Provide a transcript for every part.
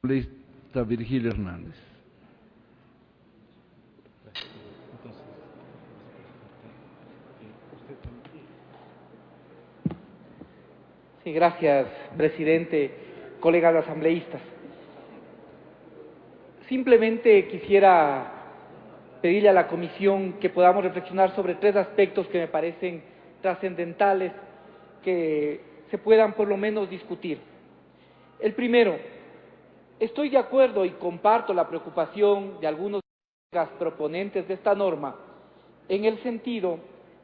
Asambleísta Virgilio Hernández. Sí, gracias, presidente, colegas asambleístas. Simplemente quisiera pedirle a la comisión que podamos reflexionar sobre tres aspectos que me parecen trascendentales, que se puedan por lo menos discutir. El primero, estoy de acuerdo y comparto la preocupación de algunos proponentes de esta norma en el sentido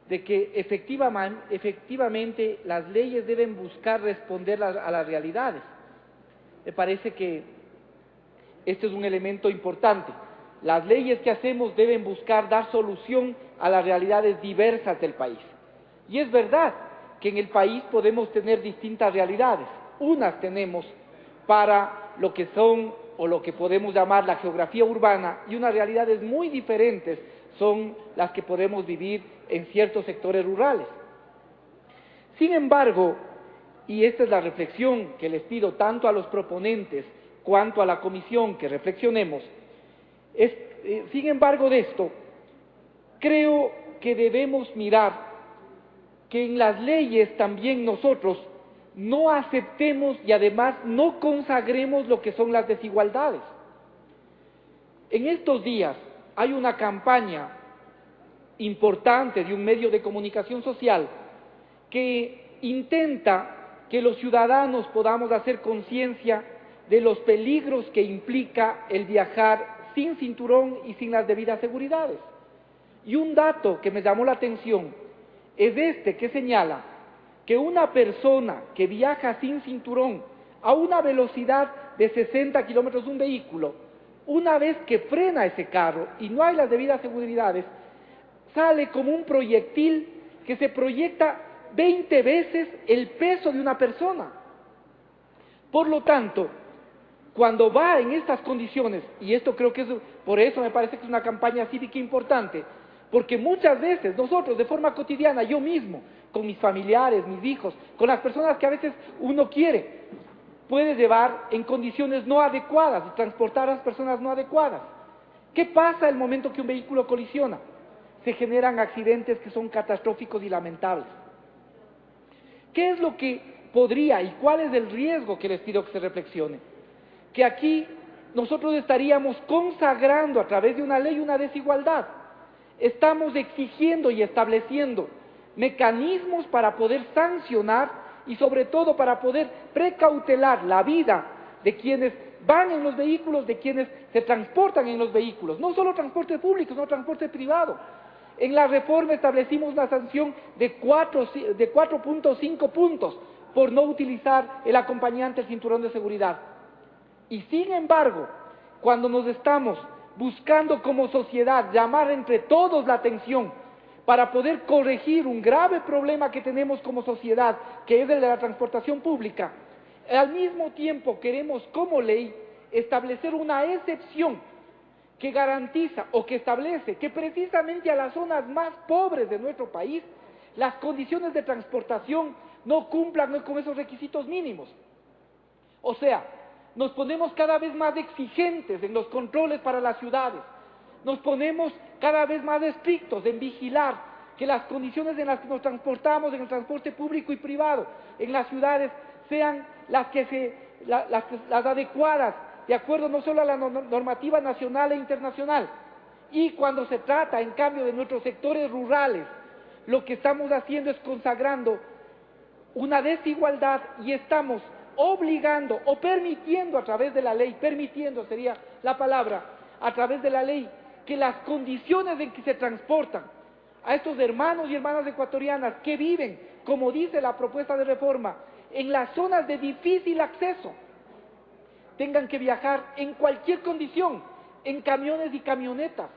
de que efectivamente las leyes deben buscar responder a las realidades. Me parece que este es un elemento importante. Las leyes que hacemos deben buscar dar solución a las realidades diversas del país. Y es verdad que en el país podemos tener distintas realidades. Unas tenemos para lo que son o lo que podemos llamar la geografía urbana y unas realidades muy diferentes son las que podemos vivir en ciertos sectores rurales. Sin embargo, y esta es la reflexión que les pido tanto a los proponentes cuanto a la comisión que reflexionemos, sin embargo de esto, creo que debemos mirar que en las leyes también nosotros no aceptemos y además no consagremos lo que son las desigualdades. En estos días hay una campaña importante de un medio de comunicación social que intenta que los ciudadanos podamos hacer conciencia de los peligros que implica el viajar sin cinturón y sin las debidas seguridades. Y un dato que me llamó la atención es este que señala que una persona que viaja sin cinturón a una velocidad de 60 kilómetros un vehículo, una vez que frena ese carro y no hay las debidas seguridades, sale como un proyectil que se proyecta 20 veces el peso de una persona. Por lo tanto, cuando va en estas condiciones, y esto creo que es, por eso me parece que es una campaña cívica importante, porque muchas veces nosotros de forma cotidiana, yo mismo, con mis familiares, mis hijos, con las personas que a veces uno quiere, puede llevar en condiciones no adecuadas y transportar a las personas no adecuadas. ¿Qué pasa el momento que un vehículo colisiona? Se generan accidentes que son catastróficos y lamentables. ¿Qué es lo que podría y cuál es el riesgo que les pido que se reflexione? Que aquí nosotros estaríamos consagrando a través de una ley una desigualdad. Estamos exigiendo y estableciendo mecanismos para poder sancionar y sobre todo para poder precautelar la vida de quienes van en los vehículos, de quienes se transportan en los vehículos, no solo transporte público, sino transporte privado. En la reforma establecimos una sanción de 4.5 puntos por no utilizar el acompañante, el cinturón de seguridad. Y sin embargo, cuando nos estamos buscando como sociedad llamar entre todos la atención para poder corregir un grave problema que tenemos como sociedad, que es el de la transportación pública, al mismo tiempo queremos como ley establecer una excepción que garantiza o que establece que precisamente a las zonas más pobres de nuestro país las condiciones de transportación no cumplan con esos requisitos mínimos. O sea, nos ponemos cada vez más exigentes en los controles para las ciudades, nos ponemos cada vez más estrictos en vigilar que las condiciones en las que nos transportamos en el transporte público y privado en las ciudades sean las adecuadas, de acuerdo no solo a la normativa nacional e internacional. Y cuando se trata, en cambio, de nuestros sectores rurales, lo que estamos haciendo es consagrando una desigualdad y estamos obligando o permitiendo a través de la ley, permitiendo sería la palabra, a través de la ley, que las condiciones en que se transportan a estos hermanos y hermanas ecuatorianas que viven, como dice la propuesta de reforma, en las zonas de difícil acceso, tengan que viajar en cualquier condición, en camiones y camionetas.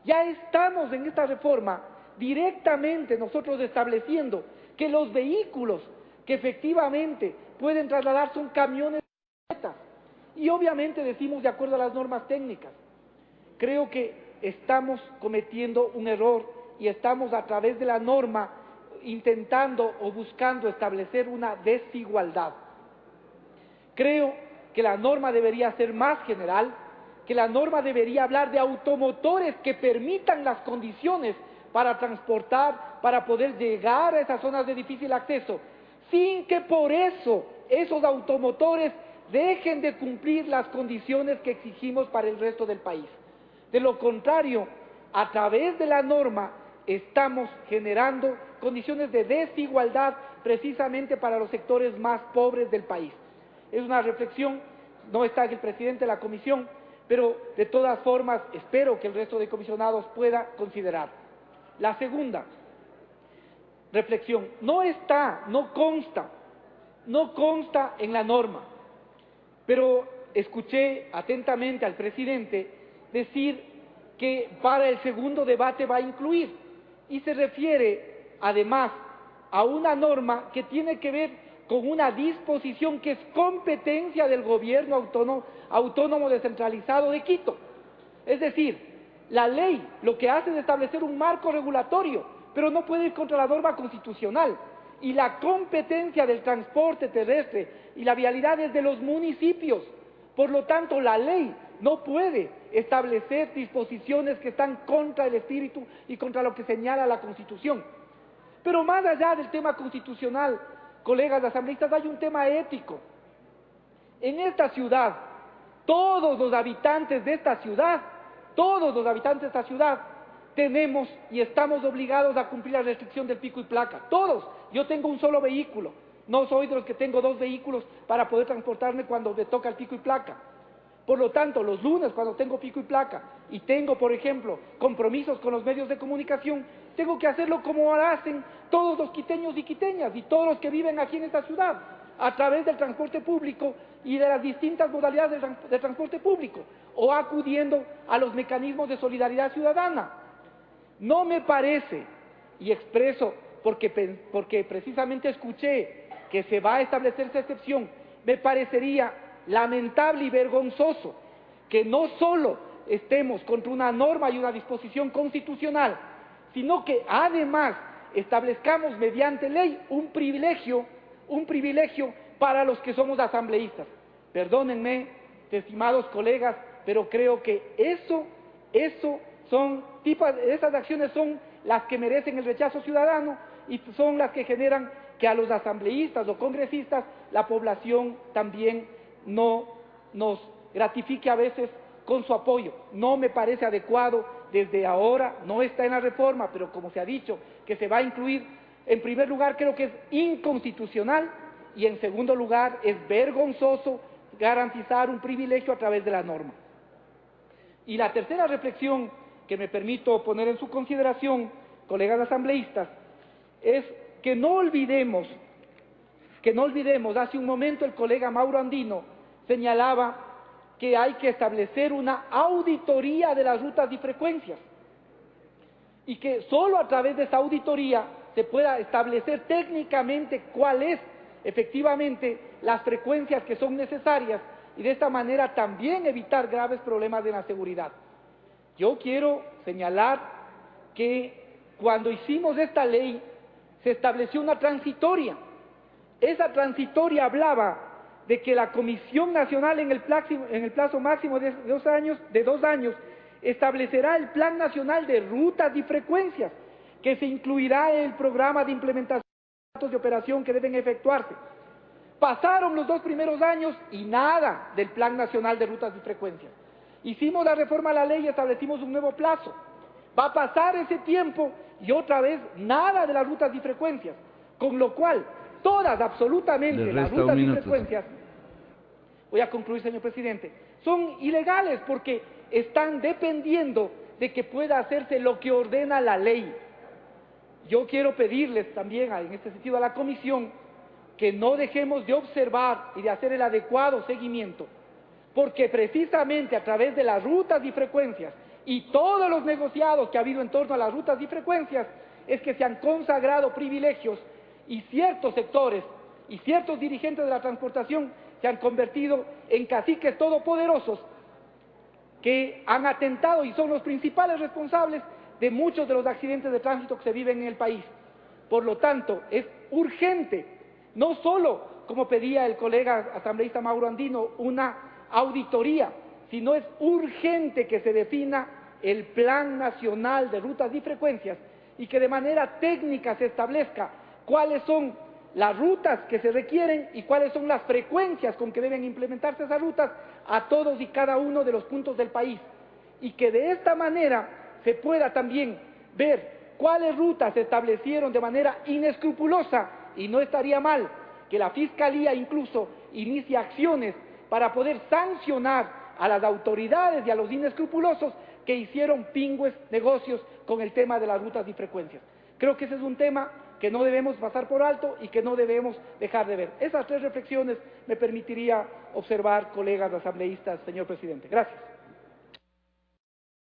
Ya estamos en esta reforma directamente nosotros estableciendo que los vehículos que efectivamente pueden trasladar son camiones y camionetas. Y obviamente decimos de acuerdo a las normas técnicas. Creo que estamos cometiendo un error y estamos a través de la norma intentando o buscando establecer una desigualdad. Creo que la norma debería ser más general, que la norma debería hablar de automotores que permitan las condiciones para transportar, para poder llegar a esas zonas de difícil acceso, sin que por eso esos automotores dejen de cumplir las condiciones que exigimos para el resto del país. De lo contrario, a través de la norma estamos generando condiciones de desigualdad precisamente para los sectores más pobres del país. Es una reflexión, no está aquí el presidente de la comisión, pero de todas formas espero que el resto de comisionados pueda considerar. La segunda reflexión, no consta en la norma, pero escuché atentamente al presidente decir que para el segundo debate va a incluir, y se refiere además a una norma que tiene que ver con una disposición que es competencia del gobierno autónomo descentralizado de Quito. Es decir, la ley lo que hace es establecer un marco regulatorio, pero no puede ir contra la norma constitucional. Y la competencia del transporte terrestre y la vialidad es de los municipios. Por lo tanto, la ley no puede establecer disposiciones que están contra el espíritu y contra lo que señala la Constitución. Pero más allá del tema constitucional, colegas asambleístas, hay un tema ético. En esta ciudad, todos los habitantes de esta ciudad, tenemos y estamos obligados a cumplir la restricción del pico y placa. Todos. Yo tengo un solo vehículo. No soy de los que tengo 2 vehículos para poder transportarme cuando me toca el pico y placa. Por lo tanto, los lunes, cuando tengo pico y placa y tengo, por ejemplo, compromisos con los medios de comunicación, tengo que hacerlo como hacen todos los quiteños y quiteñas y todos los que viven aquí en esta ciudad, a través del transporte público y de las distintas modalidades de transporte público, o acudiendo a los mecanismos de solidaridad ciudadana. No me parece, y expreso porque precisamente escuché que se va a establecer esa excepción, me parecería lamentable y vergonzoso que no solo estemos contra una norma y una disposición constitucional, sino que además establezcamos mediante ley un privilegio para los que somos asambleístas. Perdónenme, estimados colegas, pero creo que esas acciones son las que merecen el rechazo ciudadano y son las que generan que a los asambleístas o congresistas la población también no nos gratifique a veces con su apoyo. No me parece adecuado desde ahora, no está en la reforma, pero como se ha dicho que se va a incluir, en primer lugar creo que es inconstitucional y en segundo lugar es vergonzoso garantizar un privilegio a través de la norma. Y la tercera reflexión que me permito poner en su consideración, colegas asambleístas, es que no olvidemos, hace un momento el colega Mauro Andino señalaba que hay que establecer una auditoría de las rutas y frecuencias y que solo a través de esa auditoría se pueda establecer técnicamente cuáles efectivamente las frecuencias que son necesarias y de esta manera también evitar graves problemas de la seguridad. Yo quiero señalar que cuando hicimos esta ley se estableció una transitoria. Esa transitoria hablaba de que la Comisión Nacional en el plazo máximo de 2 años establecerá el Plan Nacional de Rutas y Frecuencias, que se incluirá en el programa de implementación de datos de operación que deben efectuarse. Pasaron los 2 primeros años y nada del Plan Nacional de Rutas y Frecuencias. Hicimos la reforma a la ley y establecimos un nuevo plazo. Va a pasar ese tiempo y otra vez nada de las rutas y frecuencias, con lo cual todas, absolutamente, las rutas y frecuencias, voy a concluir, señor presidente, son ilegales porque están dependiendo de que pueda hacerse lo que ordena la ley. Yo quiero pedirles también, en este sentido, a la comisión, que no dejemos de observar y de hacer el adecuado seguimiento, porque precisamente a través de las rutas y frecuencias y todos los negociados que ha habido en torno a las rutas y frecuencias es que se han consagrado privilegios y ciertos sectores y ciertos dirigentes de la transportación se han convertido en caciques todopoderosos que han atentado y son los principales responsables de muchos de los accidentes de tránsito que se viven en el país. Por lo tanto, es urgente no solo como pedía el colega asambleísta Mauro Andino, una auditoría, sino es urgente que se defina el Plan Nacional de Rutas y Frecuencias y que de manera técnica se establezca cuáles son las rutas que se requieren y cuáles son las frecuencias con que deben implementarse esas rutas a todos y cada uno de los puntos del país. Y que de esta manera se pueda también ver cuáles rutas se establecieron de manera inescrupulosa, y no estaría mal que la Fiscalía incluso inicie acciones para poder sancionar a las autoridades y a los inescrupulosos que hicieron pingües negocios con el tema de las rutas y frecuencias. Creo que ese es un tema que no debemos pasar por alto y que no debemos dejar de ver. Esas tres reflexiones me permitiría observar, colegas asambleístas, señor presidente. Gracias.